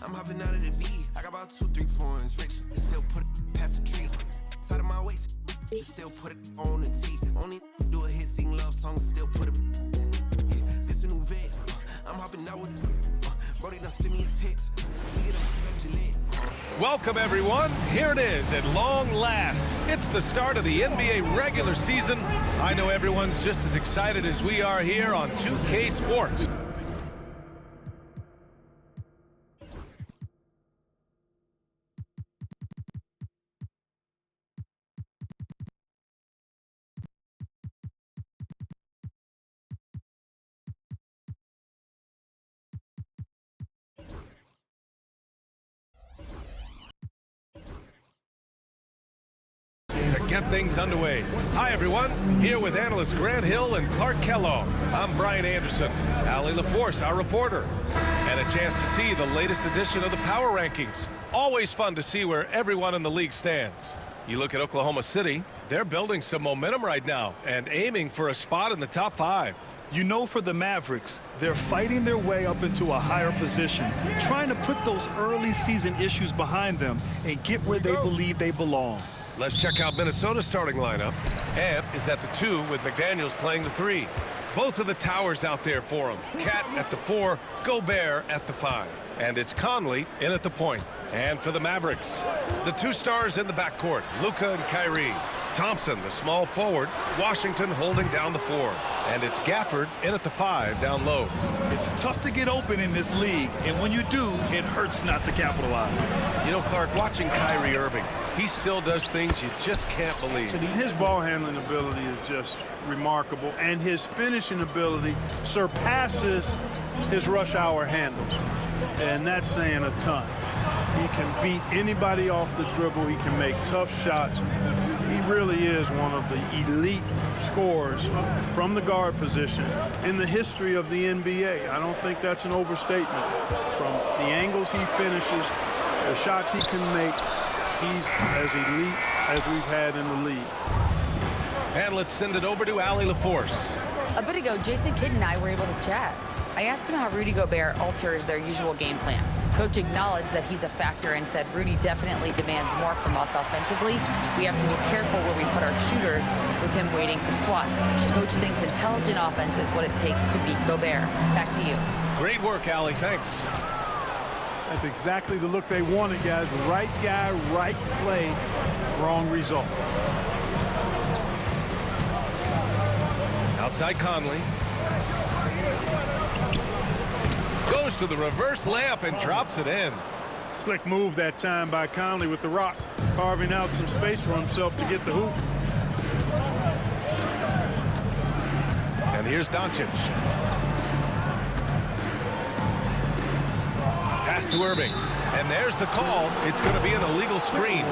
I'm hopping out of the V. I got about 2, 3 foreigns. Rich, still put it past the tree. Side of my waist, still put it on the T. Only do a hit, sing love songs, still put it. Yeah, this a new vet. I'm hopping out with Brody done send me a text. We get a Gillette. Welcome, everyone. Here it is at long last. It's the start of the NBA regular season. I know everyone's just as excited as we are here on 2K Sports. Get things underway. Hi, everyone. Here with analysts Grant Hill and Clark Kellogg. I'm Brian Anderson. Allie LaForce, our reporter. And a chance to see the latest edition of the Power Rankings. Always fun to see where everyone in the league stands. You look at Oklahoma City, they're building some momentum right now and aiming for a spot in the top 5. You know, for the Mavericks, they're fighting their way up into a higher position, trying to put those early season issues behind them and get where they believe they belong. Let's check out Minnesota's starting lineup. Ant is at the 2 with McDaniels playing the 3. Both of the towers out there for him. Cat at the 4, Gobert at the 5. And it's Conley in at the point. And for the Mavericks, the 2 stars in the backcourt, Luka and Kyrie. Thompson, the small forward, Washington holding down the 4. And it's Gafford in at the 5 down low. It's tough to get open in this league, and when you do, it hurts not to capitalize. You know, Clark, watching Kyrie Irving, he still does things you just can't believe. His ball handling ability is just remarkable, and his finishing ability surpasses his rush hour handles, and that's saying a ton. He can beat anybody off the dribble. He can make tough shots. He really is one of the elite scorers from the guard position in the history of the NBA. I don't think that's an overstatement. From the angles he finishes, the shots he can make, he's as elite as we've had in the league. And let's send it over to Allie LaForce. A bit ago, Jason Kidd and I were able to chat. I asked him how Rudy Gobert alters their usual game plan. Coach acknowledged that he's a factor and said Rudy definitely demands more from us offensively. We have to be careful where we put our shooters with him waiting for swats. Coach thinks intelligent offense is what it takes to beat Gobert. Back to you. Great work, Allie. Thanks. That's exactly the look they wanted, guys. Right guy, right play, wrong result. Outside Conley. Goes to the reverse layup and drops it in. Slick move that time by Conley with the rock, carving out some space for himself to get the hoop. And here's Doncic. Pass to Irving. And there's the call. It's going to be an illegal screen.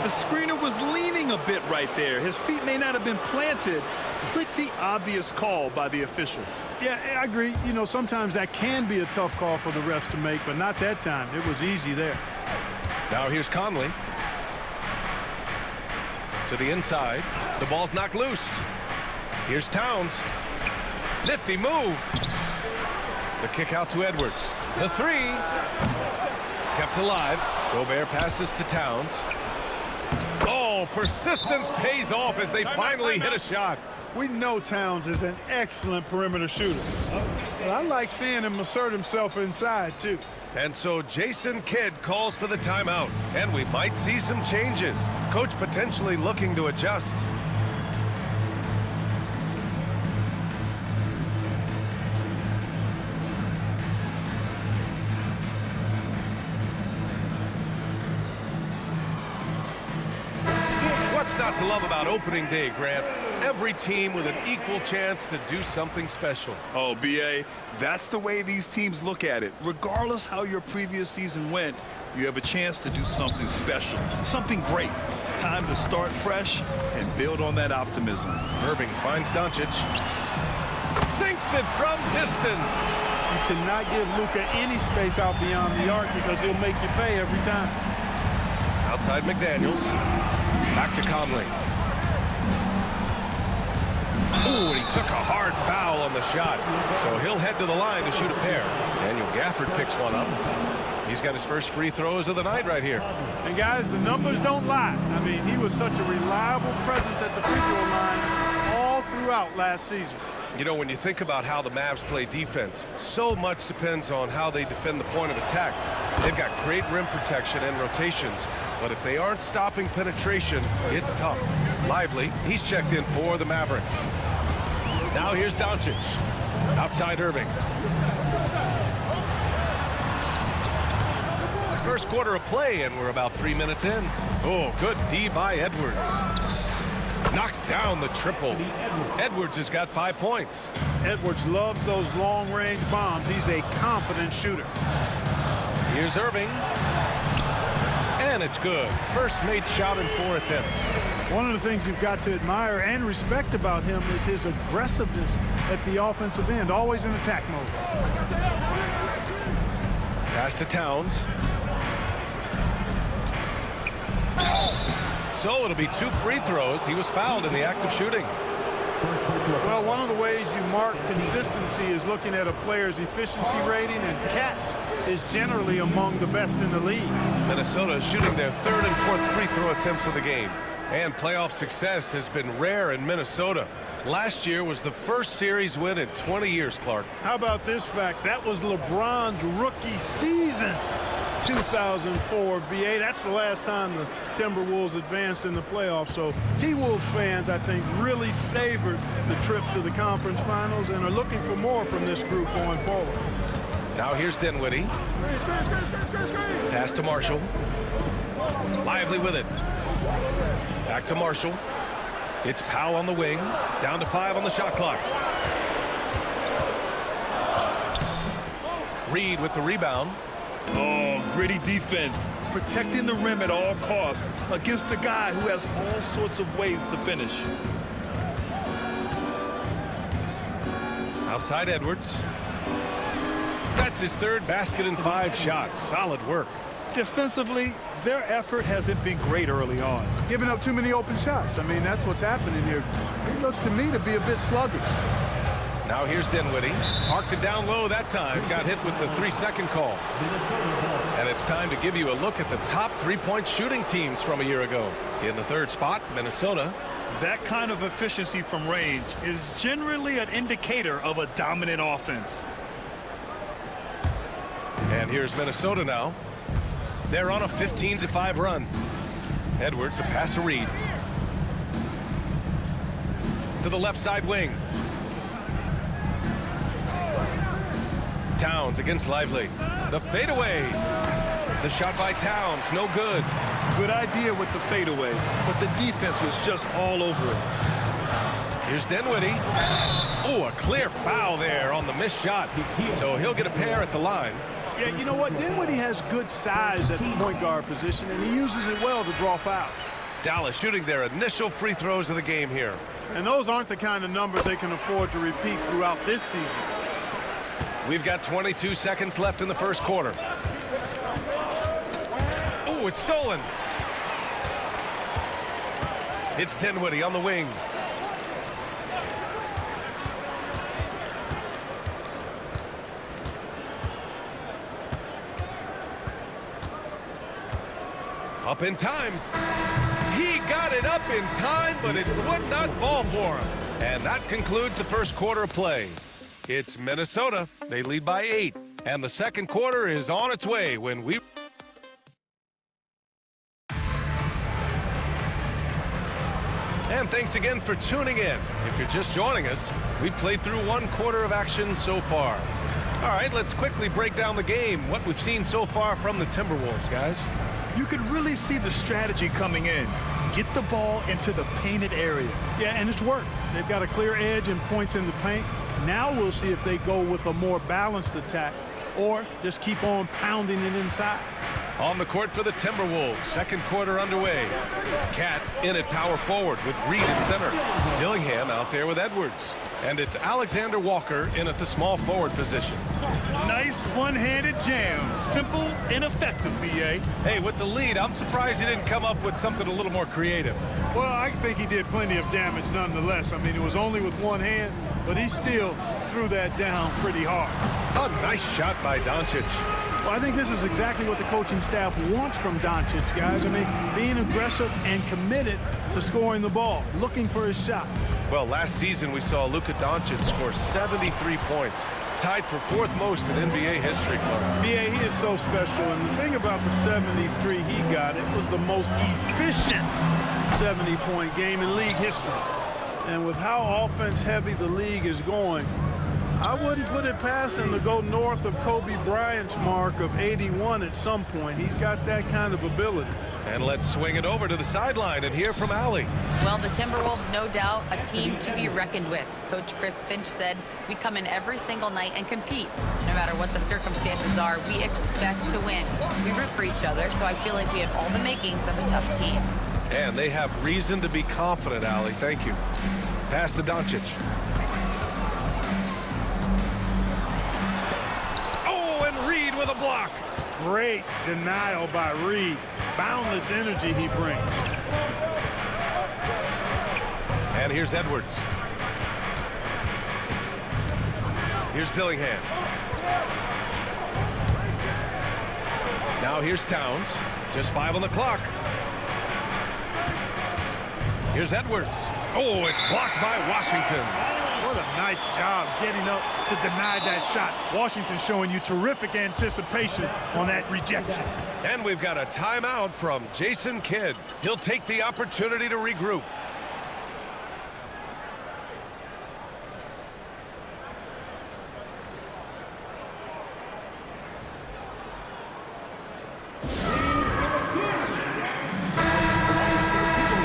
The screener was leaning a bit right there. His feet may not have been planted. Pretty obvious call by the officials. Yeah, I agree. You know, sometimes that can be a tough call for the refs to make, but not that time. It was easy there. Now here's Conley. To the inside. The ball's knocked loose. Here's Towns. Nifty move. The kick out to Edwards. The 3. Kept alive. Gobert passes to Towns. Oh, persistence pays off as they finally hit a shot. We know Towns is an excellent perimeter shooter. But I like seeing him assert himself inside, too. And so Jason Kidd calls for the timeout. And we might see some changes. Coach potentially looking to adjust. What's not to love about opening day, Grant? Every team with an equal chance to do something special. Oh, B.A., that's the way these teams look at it. Regardless how your previous season went, you have a chance to do something special, something great. Time to start fresh and build on that optimism. Irving finds Doncic. Sinks it from distance. You cannot give Luka any space out beyond the arc because he'll make you pay every time. Outside McDaniels. Back to Conley. Ooh, and he took a hard foul on the shot. So he'll head to the line to shoot a pair. Daniel Gafford picks one up. He's got his first free throws of the night right here. And guys, the numbers don't lie. I mean, he was such a reliable presence at the free throw line all throughout last season. You know, when you think about how the Mavs play defense, so much depends on how they defend the point of attack. They've got great rim protection and rotations, but if they aren't stopping penetration, it's tough. Lively, he's checked in for the Mavericks. Now here's Doncic. Outside Irving. First quarter of play, and we're about 3 minutes in. Oh, good D by Edwards. Knocks down the triple. Edwards has got 5 points. Edwards loves those long-range bombs. He's a confident shooter. Here's Irving. And it's good. First made shot in 4 attempts. One of the things you've got to admire and respect about him is his aggressiveness at the offensive end, always in attack mode. Pass to Towns. So it'll be 2 free throws. He was fouled in the act of shooting. Well, one of the ways you mark consistency is looking at a player's efficiency rating, and Cat is generally among the best in the league. Minnesota is shooting their 3rd and 4th free throw attempts of the game. And playoff success has been rare in Minnesota. Last year was the first series win in 20 years, Clark. How about this fact? That was LeBron's rookie season. 2004 BA. That's the last time the Timberwolves advanced in the playoffs. So T-Wolves fans, I think, really savored the trip to the conference finals and are looking for more from this group going forward. Now here's Dinwiddie. Pass to Marshall. Lively with it. Back to Marshall. It's Powell on the wing. Down to 5 on the shot clock. Reed with the rebound. Oh, gritty defense, protecting the rim at all costs against a guy who has all sorts of ways to finish. Outside Edwards. That's his 3rd basket in 5 shots. Solid work. Defensively, their effort hasn't been great early on. Giving up too many open shots. I mean, that's what's happening here. He looked to me to be a bit sluggish. Now here's Dinwiddie. Parked it down low that time. Got hit with the 3-second call. And it's time to give you a look at the top 3-point shooting teams from a year ago. In the 3rd spot, Minnesota. That kind of efficiency from range is generally an indicator of a dominant offense. And here's Minnesota now. They're on a 15-5 run. Edwards, a pass to Reed. To the left side wing. Towns against Lively. The fadeaway. The shot by Towns, no good. Good idea with the fadeaway, but the defense was just all over it. Here's Dinwiddie. Oh, a clear foul there on the missed shot. So he'll get a pair at the line. Yeah, you know what? Dinwiddie has good size at the point guard position, and he uses it well to draw fouls. Dallas shooting their initial free throws of the game here. And those aren't the kind of numbers they can afford to repeat throughout this season. We've got 22 seconds left in the first quarter. Oh, it's stolen. It's Dinwiddie on the wing. Up in time. He got it up in time, but it would not fall for him. And that concludes the first quarter of play. It's Minnesota. They lead by 8. And the second quarter is on its way when we... And thanks again for tuning in. If you're just joining us, we've played through 1 quarter of action so far. All right, let's quickly break down the game, what we've seen so far from the Timberwolves, guys. You can really see the strategy coming in. Get the ball into the painted area. Yeah, and it's worked. They've got a clear edge and points in the paint. Now we'll see if they go with a more balanced attack or just keep on pounding it inside. On the court for the Timberwolves, second quarter underway. Cat in at power forward with Reed at center. Dillingham out there with Edwards. And it's Alexander Walker in at the small forward position. Nice one-handed jam. Simple and effective, B.A. Hey, with the lead, I'm surprised he didn't come up with something a little more creative. Well, I think he did plenty of damage nonetheless. I mean, it was only with one hand, but he still threw that down pretty hard. A nice shot by Doncic. Well, I think this is exactly what the coaching staff wants from Doncic, guys. I mean, being aggressive and committed to scoring the ball, looking for his shot. Well, last season we saw Luka Doncic score 73 points, tied for fourth most in NBA history, Clark. BA, he is so special, and the thing about the 73 he got, it was the most efficient 70-point game in league history. And with how offense-heavy the league is going, I wouldn't put it past him to go north of Kobe Bryant's mark of 81 at some point. He's got that kind of ability. And let's swing it over to the sideline and hear from Allie. Well, the Timberwolves, no doubt, a team to be reckoned with. Coach Chris Finch said, we come in every single night and compete. No matter what the circumstances are, we expect to win. We root for each other, so I feel like we have all the makings of a tough team. And they have reason to be confident, Allie. Thank you. Pass to Doncic. Oh, and Reed with a block. Great denial by Reed. Boundless energy he brings. And here's Edwards. Here's Dillingham. Now here's Towns. Just 5 on the clock. Here's Edwards. Oh, it's blocked by Washington. What a nice job getting up to deny that shot. Washington showing you terrific anticipation on that rejection. And we've got a timeout from Jason Kidd. He'll take the opportunity to regroup.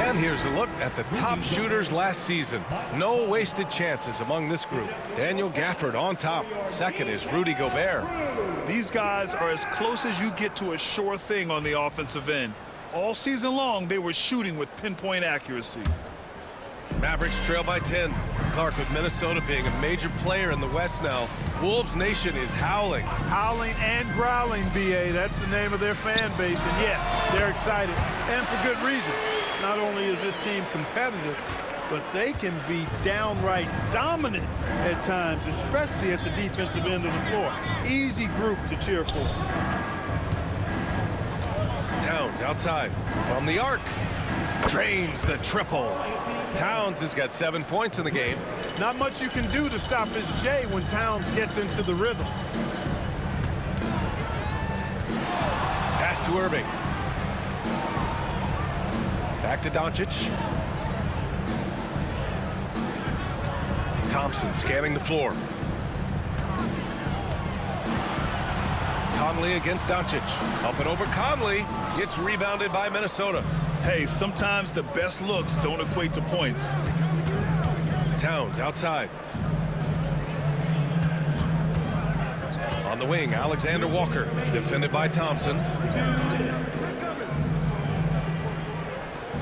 And here's a look at the top shooters last season. No wasted chances among this group. Daniel Gafford on top. Second is Rudy Gobert. These guys are as close as you get to a sure thing on the offensive end. All season long, they were shooting with pinpoint accuracy. Mavericks trail by 10. Clark, with Minnesota being a major player in the West now, Wolves Nation is howling. Howling and growling, BA. That's the name of their fan base. And yeah, they're excited. And for good reason. Not only is this team competitive, but they can be downright dominant at times, especially at the defensive end of the floor. Easy group to cheer for. Towns outside from the arc. Drains the triple. Towns has got 7 points in the game. Not much you can do to stop his J when Towns gets into the rhythm. Pass to Irving. Back to Doncic. Thompson scanning the floor. Conley against Doncic. Up and over Conley. It's rebounded by Minnesota. Hey, sometimes the best looks don't equate to points. Towns outside. On the wing, Alexander Walker. Defended by Thompson.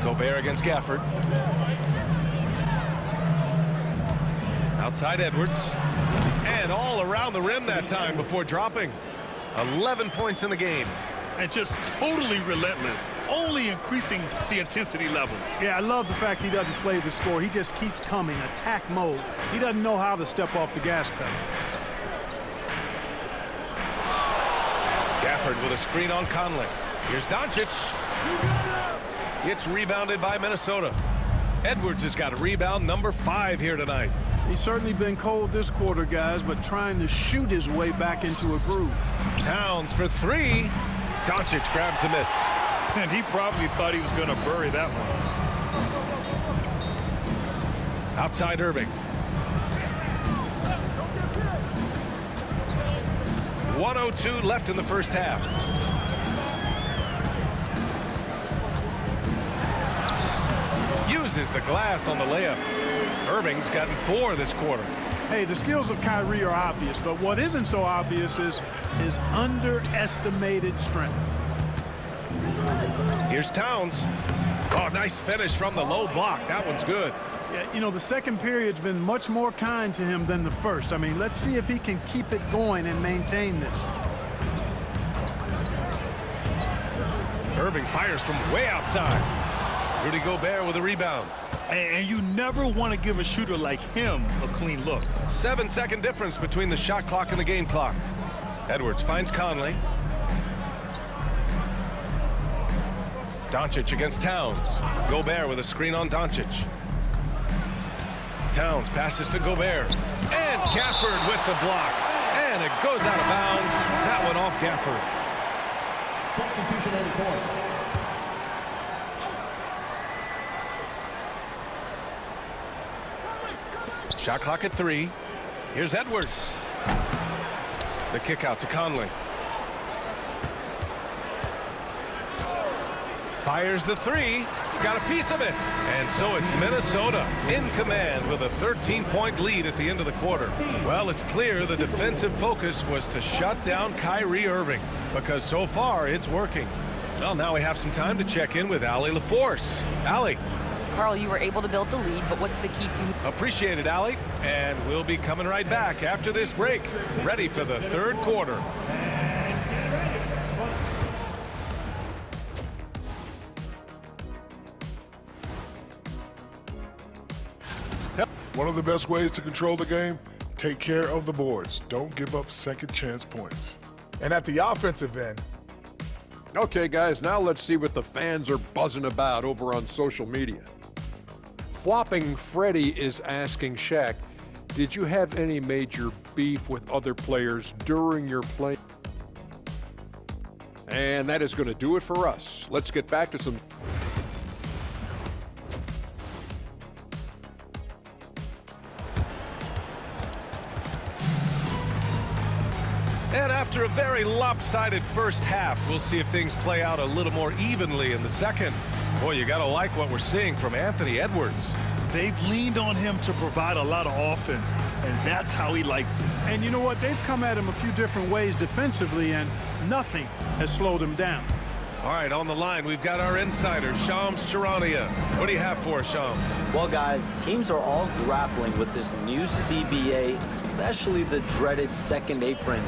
Gobert against Gafford. Outside Edwards. And all around the rim that time before dropping. 11 points in the game. And just totally relentless, only increasing the intensity level. Yeah, I love the fact he doesn't play the score. He just keeps coming, attack mode. He doesn't know how to step off the gas pedal. Gafford with a screen on Conley. Here's Doncic. It's rebounded by Minnesota. Edwards has got a rebound number 5 here tonight. He's certainly been cold this quarter, guys, but trying to shoot his way back into a groove. Towns for 3. Doncic grabs the miss. And he probably thought he was going to bury that one. Outside Irving. 1:02 left in the first half. Uses the glass on the layup. Irving's gotten 4 this quarter. Hey, the skills of Kyrie are obvious, but what isn't so obvious is his underestimated strength. Here's Towns. Oh, nice finish from the low block. That one's good. Yeah, you know, the second period's been much more kind to him than the first. I mean, let's see if he can keep it going and maintain this. Irving fires from way outside. Rudy Gobert with a rebound. And you never want to give a shooter like him a clean look. 7-second difference between the shot clock and the game clock. Edwards finds Conley. Doncic against Towns. Gobert with a screen on Doncic. Towns passes to Gobert. And Gafford with the block. And it goes out of bounds. That one off Gafford. Substitutionary point. Shot clock at 3. Here's Edwards. The kick out to Conley. Fires the 3. Got a piece of it. And so it's Minnesota in command with a 13-point lead at the end of the quarter. Well, it's clear the defensive focus was to shut down Kyrie Irving because so far it's working. Well, now we have some time to check in with Allie LaForce. Allie. Carl, you were able to build the lead, but what's the key to? Appreciate it, Allie. And we'll be coming right back after this break. Ready for the third quarter. One of the best ways to control the game, take care of the boards. Don't give up second chance points. And at the offensive end. Okay, guys, now let's see what the fans are buzzing about over on social media. Flopping Freddy is asking Shaq, did you have any major beef with other players during your play? And that is going to do it for us. Let's get back to some... And after a very lopsided first half, we'll see if things play out a little more evenly in the second. Boy, you got to like what we're seeing from Anthony Edwards. They've leaned on him to provide a lot of offense, and that's how he likes it. And you know what? They've come at him a few different ways defensively, and nothing has slowed him down. All right, on the line, we've got our insider, Shams Charania. What do you have for us, Shams? Well, guys, teams are all grappling with this new CBA, especially the dreaded second apron.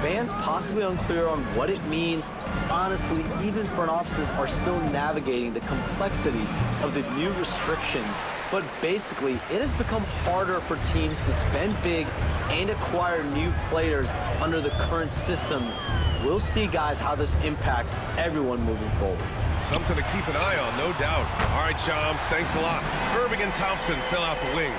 Fans possibly unclear on what it means. Honestly, even front offices are still navigating the complexities of the new restrictions. But basically, it has become harder for teams to spend big and acquire new players under the current systems. We'll see, guys, how this impacts everyone moving forward. Something to keep an eye on, no doubt. All right, Shams, thanks a lot. Irving and Thompson fill out the wings.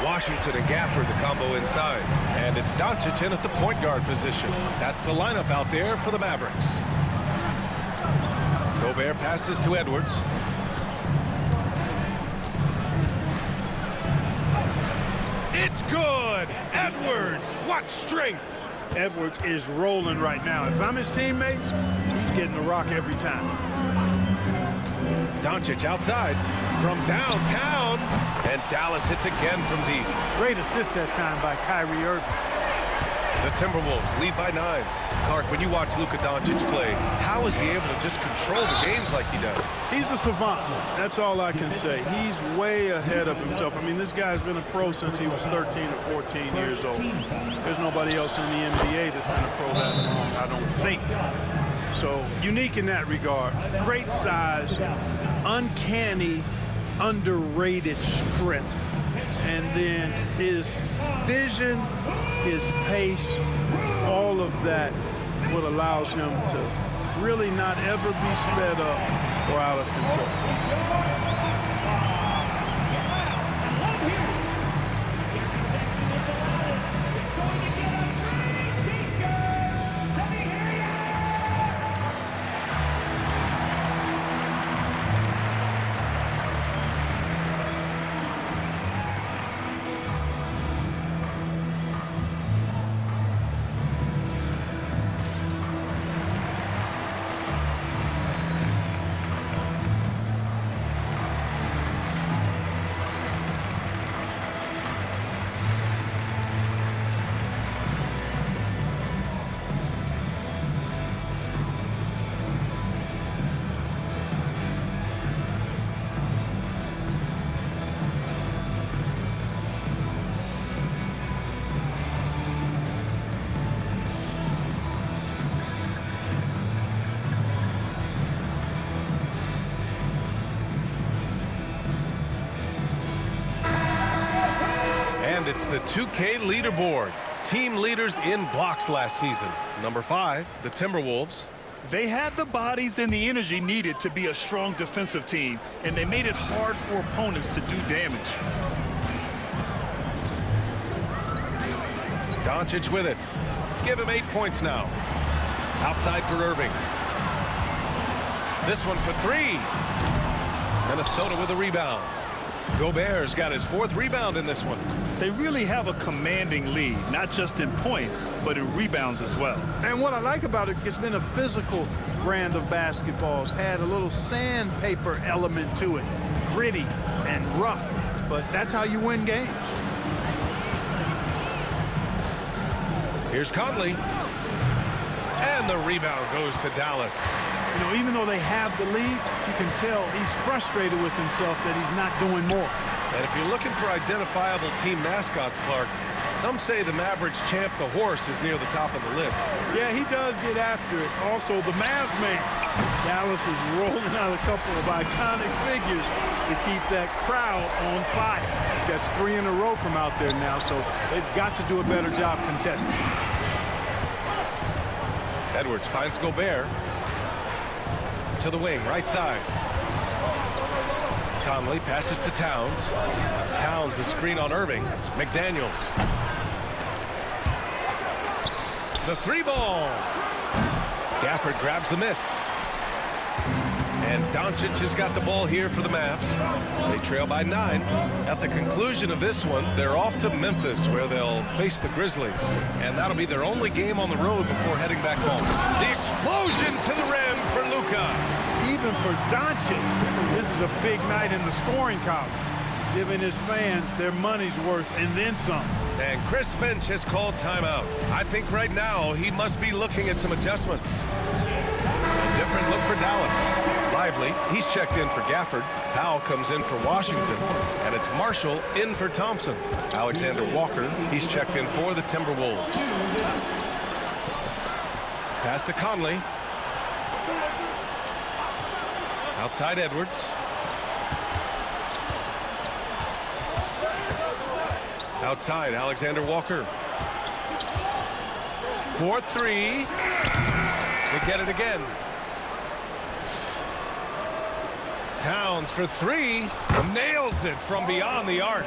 Washington and Gafford, the combo inside. And it's Doncic in at the point guard position. That's the lineup out there for the Mavericks. Gobert passes to Edwards. It's good! Edwards, what strength! Edwards is rolling right now. If I'm his teammates, he's getting the rock every time. Doncic outside from downtown, and Dallas hits again from deep. Great assist that time by Kyrie Irving. The Timberwolves lead by 9. Clark, when you watch Luka Doncic play, how is he able to just control the games like he does? He's a savant. That's all I can say. He's way ahead of himself. I mean, this guy's been a pro since he was 13 or 14 years old. There's nobody else in the NBA that's been a pro that long, I don't think. So, unique in that regard. Great size, uncanny, underrated strength. And then his vision, his pace, all of that what allows him to really not ever be sped up or out of control. It's the 2K leaderboard. Team leaders in blocks last season. Number 5, the Timberwolves. They had the bodies and the energy needed to be a strong defensive team, and they made it hard for opponents to do damage. Doncic with it. Give him 8 points now. Outside for Irving. This one for 3. Minnesota with a rebound. Gobert's got his 4th rebound in this one. They really have a commanding lead, not just in points, but in rebounds as well. And what I like about it, it's been a physical brand of basketball. It's had a little sandpaper element to it. Gritty and rough, but that's how you win games. Here's Conley. And the rebound goes to Dallas. You know, even though they have the lead, you can tell he's frustrated with himself that he's not doing more. And if you're looking for identifiable team mascots, Clark, some say the Mavericks champ, the horse, is near the top of the list. Yeah, he does get after it. Also, the Mavs man. Dallas is rolling out a couple of iconic figures to keep that crowd on fire. That's 3 in a row from out there now, so they've got to do a better job contesting. Edwards finds Gobert. To the wing, right side. Conley passes to Towns. Towns, a screen on Irving. McDaniels. The 3-ball. Gafford grabs the miss. And Doncic has got the ball here for the Mavs. They trail by 9. At the conclusion of this one, they're off to Memphis, where they'll face the Grizzlies. And that'll be their only game on the road before heading back home. The explosion to the rim for Luka. Even for Doncic, this is a big night in the scoring column, giving his fans their money's worth and then some. And Chris Finch has called timeout. I think right now he must be looking at some adjustments. A different look for Dallas. Lively, he's checked in for Gafford. Powell comes in for Washington. And it's Marshall in for Thompson. Alexander Walker, he's checked in for the Timberwolves. Pass to Conley. Outside Edwards. Outside Alexander Walker. 4-3. They get it again. Towns for 3. Nails it from beyond the arc.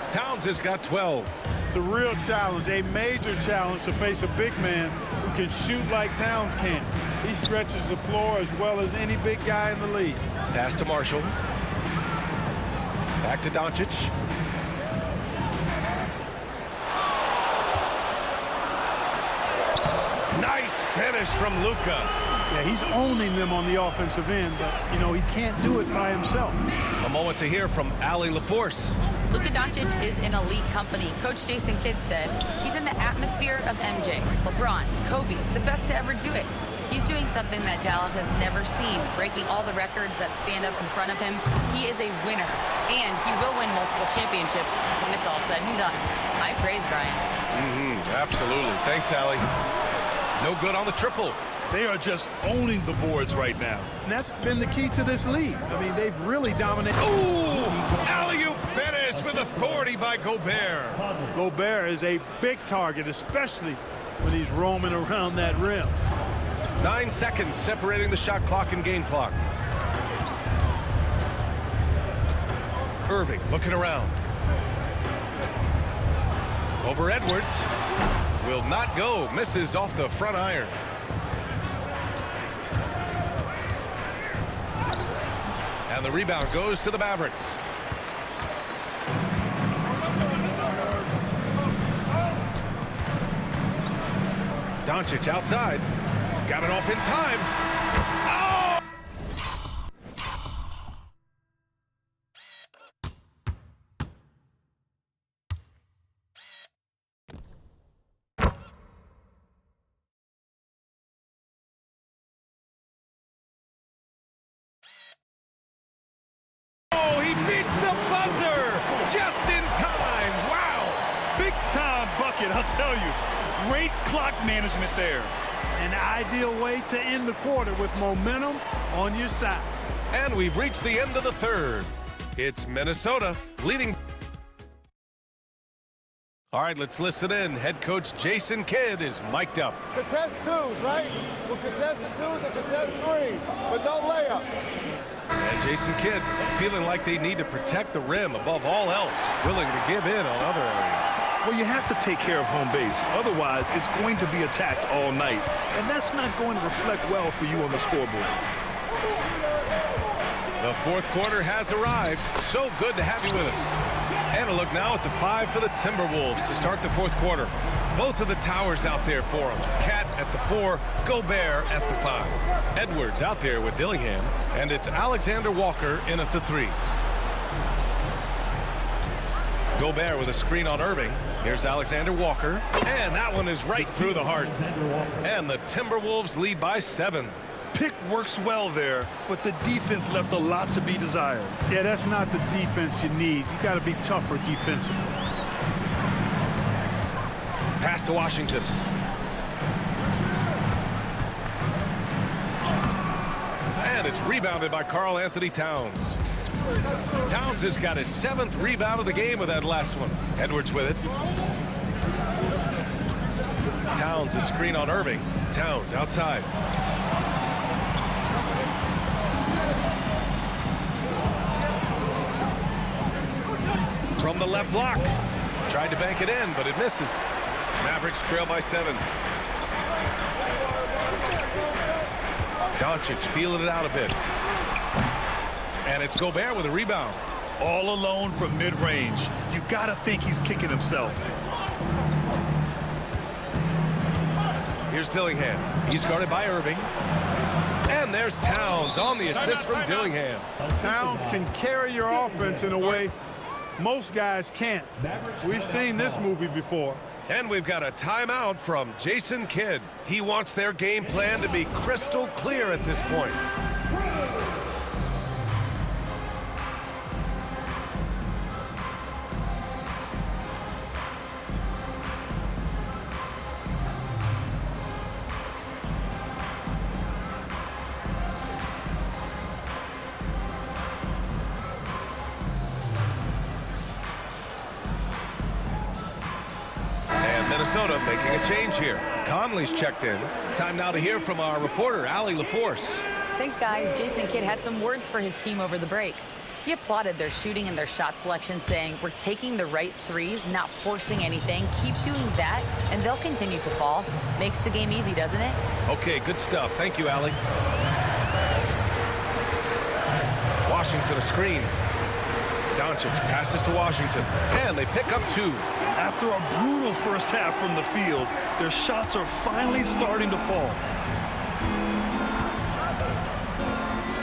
Towns has got 12. It's a real challenge, a major challenge to face a big man who can shoot like Towns can. He stretches the floor as well as any big guy in the league. Pass to Marshall. Back to Doncic. Nice finish from Luka. Yeah, he's owning them on the offensive end, but, you know, he can't do it by himself. A moment to hear from Allie LaForce. Luka Doncic is in elite company. Coach Jason Kidd said he's in the atmosphere of MJ, LeBron, Kobe, the best to ever do it. He's doing something that Dallas has never seen, breaking all the records that stand up in front of him. He is a winner, and he will win multiple championships when it's all said and done. High praise, Brian. Absolutely. Thanks, Allie. No good on the triple. They are just owning the boards right now. And that's been the key to this league. I mean, they've really dominated. Ooh! Alley-oop finish with authority by Gobert. Gobert is a big target, especially when he's roaming around that rim. 9 seconds separating the shot clock and game clock. Irving looking around. Over Edwards. Will not go. Misses off the front iron. And the rebound goes to the Mavericks. Doncic outside. Got it off in time. Oh! Oh, he beats the buzzer just in time. Wow. Big time bucket, I'll tell you. Great clock management there. An ideal way to end the quarter with momentum on your side. And we've reached the end of the third. It's Minnesota leading. All right, let's listen in. Head coach Jason Kidd is mic'd up. Contest twos, right? We'll contest the twos and contest threes, but no layups. And Jason Kidd feeling like they need to protect the rim above all else, willing to give in on other areas. Well, you have to take care of home base. Otherwise, it's going to be attacked all night. And that's not going to reflect well for you on the scoreboard. The fourth quarter has arrived. So good to have you with us. And a look now at the 5 for the Timberwolves to start the fourth quarter. Both of the towers out there for them. Cat at the 4, Gobert at the 5. Edwards out there with Dillingham. And it's Alexander Walker in at the 3. Gobert with a screen on Irving. Here's Alexander Walker. And that one is right through the heart. And the Timberwolves lead by 7. Pick works well there, but the defense left a lot to be desired. Yeah, that's not the defense you need. You got to be tougher defensively. Pass to Washington. And it's rebounded by Karl Anthony Towns. Towns has got his 7th rebound of the game with that last one. Edwards with it. Towns a screen on Irving. Towns outside. From the left block. Tried to bank it in, but it misses. Mavericks trail by 7. Doncic feeling it out a bit. And it's Gobert with a rebound. All alone from mid-range. You got to think he's kicking himself. Here's Dillingham. He's guarded by Irving. And there's Towns on the assist from Dillingham. Towns can carry your offense in a way most guys can't. We've seen this movie before. And we've got a timeout from Jason Kidd. He wants their game plan to be crystal clear at this point. Minnesota making a change here. Conley's checked in. Time now to hear from our reporter, Allie LaForce. Thanks, guys. Jason Kidd had some words for his team over the break. He applauded their shooting and their shot selection, saying, "We're taking the right threes, not forcing anything. Keep doing that, and they'll continue to fall." Makes the game easy, doesn't it? Okay, good stuff. Thank you, Allie. Washington a screen. Doncic passes to Washington, and they pick up 2. After a brutal first half from the field, their shots are finally starting to fall.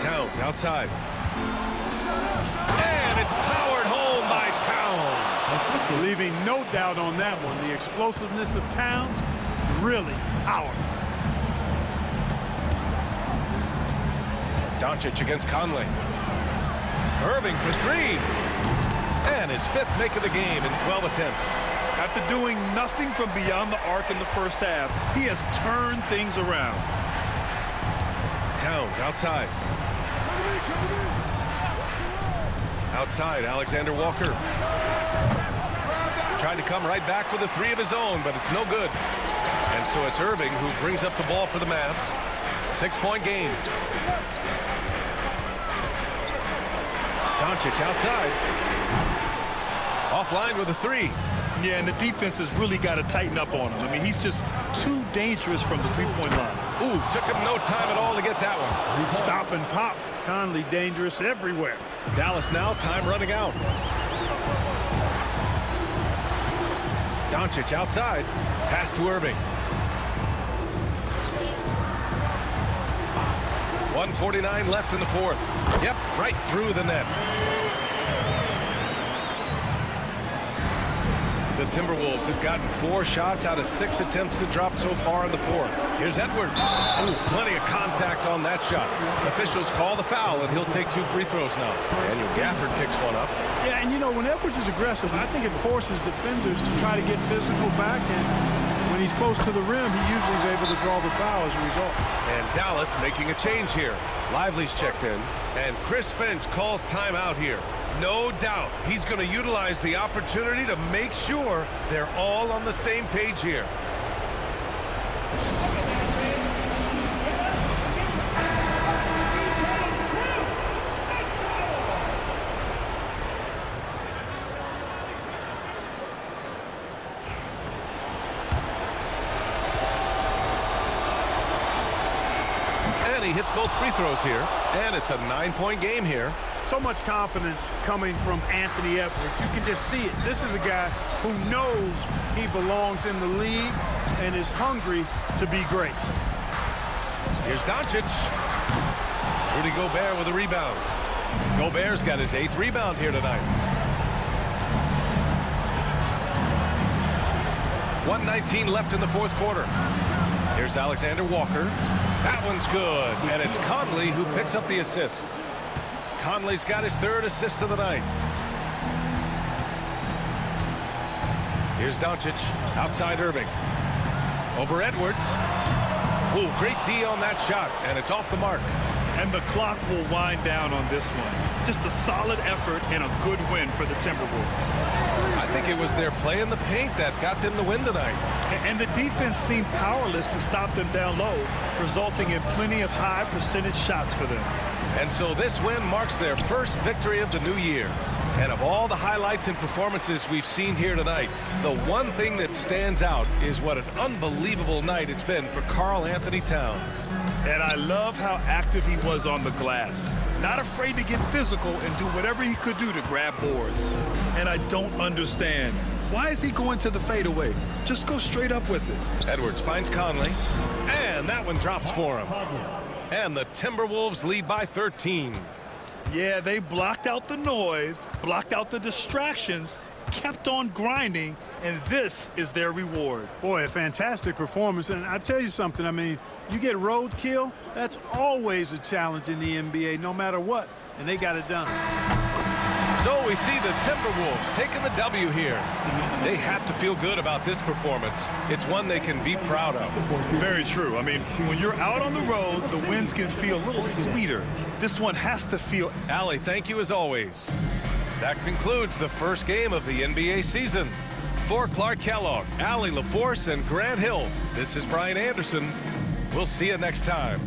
Towns outside. And it's powered home by Towns. Leaving no doubt on that one. The explosiveness of Towns, really powerful. Doncic against Conley. Irving for 3. And his 5th make of the game in 12 attempts. After doing nothing from beyond the arc in the first half, he has turned things around. Towns outside. Outside, Alexander Walker. Tried to come right back with a 3 of his own, but it's no good. And so it's Irving who brings up the ball for the Mavs. 6-point game. Doncic outside. Offline with a 3. Yeah, and the defense has really got to tighten up on him. I mean, he's just too dangerous from the three-point line. Ooh, took him no time at all to get that one. Stop and pop. Conley dangerous everywhere. Dallas now, time running out. Doncic outside. Pass to Irving. 1:49 left in the fourth. Yep, right through the net. The Timberwolves have gotten 4 shots out of 6 attempts to drop so far in the fourth. Here's Edwards. Ooh, plenty of contact on that shot. Officials call the foul, and he'll take 2 free throws now. Daniel Gafford picks one up. Yeah, and you know, when Edwards is aggressive, I think it forces defenders to try to get physical back, and when he's close to the rim, he usually is able to draw the foul as a result. And Dallas making a change here. Lively's checked in, and Chris Finch calls timeout here. No doubt he's going to utilize the opportunity to make sure they're all on the same page here. And he hits both free throws here, and it's a 9-point game here. So much confidence coming from Anthony Edwards. You can just see it. This is a guy who knows he belongs in the league and is hungry to be great. Here's Doncic. Rudy Gobert with a rebound. Gobert's got his 8th rebound here tonight. 1:19 left in the 4th quarter. Here's Alexander Walker. That one's good, and it's Conley who picks up the assist. Conley's got his 3rd assist of the night. Here's Doncic outside Irving. Over Edwards. Ooh, great D on that shot, and it's off the mark. And the clock will wind down on this one. Just a solid effort and a good win for the Timberwolves. I think it was their play in the paint that got them the win tonight. And the defense seemed powerless to stop them down low, resulting in plenty of high percentage shots for them. And so this win marks their first victory of the new year. And of all the highlights and performances we've seen here tonight, the one thing that stands out is what an unbelievable night it's been for Karl Anthony Towns. And I love how active he was on the glass. Not afraid to get physical and do whatever he could do to grab boards. And I don't understand. Why is he going to the fadeaway? Just go straight up with it. Edwards finds Conley, and that one drops for him. And the Timberwolves lead by 13. Yeah, they blocked out the noise, blocked out the distractions, kept on grinding, and this is their reward. Boy, a fantastic performance. And I tell you something, I mean, you get roadkill, that's always a challenge in the NBA, no matter what. And they got it done. So we see the Timberwolves taking the W here. They have to feel good about this performance. It's one they can be proud of. Very true. I mean, when you're out on the road, the wins can feel a little sweeter. This one has to feel... Allie, thank you as always. That concludes the first game of the NBA season. For Clark Kellogg, Allie LaForce, and Grant Hill, this is Brian Anderson. We'll see you next time.